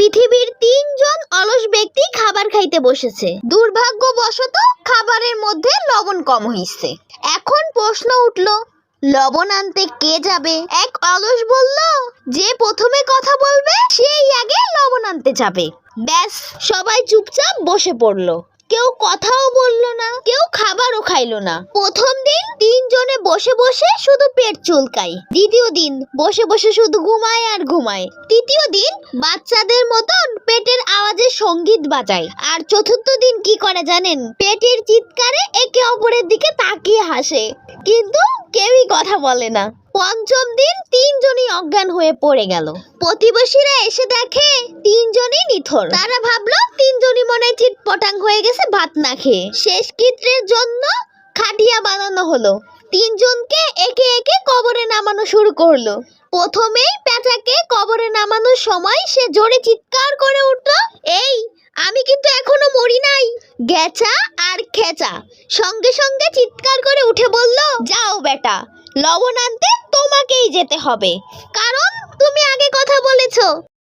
পৃথিবীর তিনজন অলস ব্যক্তি খাবার খাইতে বসেছে। দুর্ভাগ্যবশত খাবারের মধ্যে লবণ কম হইছে। এখন প্রশ্ন উঠলো, লবণ আনতে কে যাবে? এক অলস বলল, যে প্রথমে কথা বলবে সেই আগে লবণ আনতে যাবে। ব্যাস, সবাই চুপচাপ বসে পড়লো। কেউ কথাও বলল না, কেউ খাবারও খাইলো না। প্রথম দিন তিনজনে বসে বসে শুধু পেট চুলকায়। দ্বিতীয় দিন বসে বসে শুধু ঘুমায় আর ঘুমায়। তৃতীয় দিন বাচ্চাদের মতন পেটের আওয়াজে সঙ্গীত বাজায়। আর চতুর্থ দিন কি করে জানেন? পেটের চিৎকারে একে অপরের দিকে তাকিয়ে হাসে, কিন্তু কেউই কথা বলে না। পঞ্চম দিন তিনজনই অজ্ঞান হয়ে পড়ে গেল। প্রতিবেশীরা এসে দেখে তিনজনই নিথর। তারা ভাবলো তিনজনই মনে হয় চিটপটাং হয়ে গেছে ভাত না খেয়ে। শেষকৃত্যের জন্য খাটিয়া বানানো হলো। তিনজনকে একে একে কবরে নামানো শুরু করলো। প্রথমেই পেঁচাকে কবরে নামানোর সময় সে জোরে চিৎকার করে উঠলো, এই আমি কিন্তু এখনো মরি নাই। গেচা আর খেচা সঙ্গে সঙ্গে চিৎকার করে উঠে বলল, যাও বেটা, লবণ আনতে তোমাকেই যেতে হবে, কারণ তুমি আগে কথা বলেছো।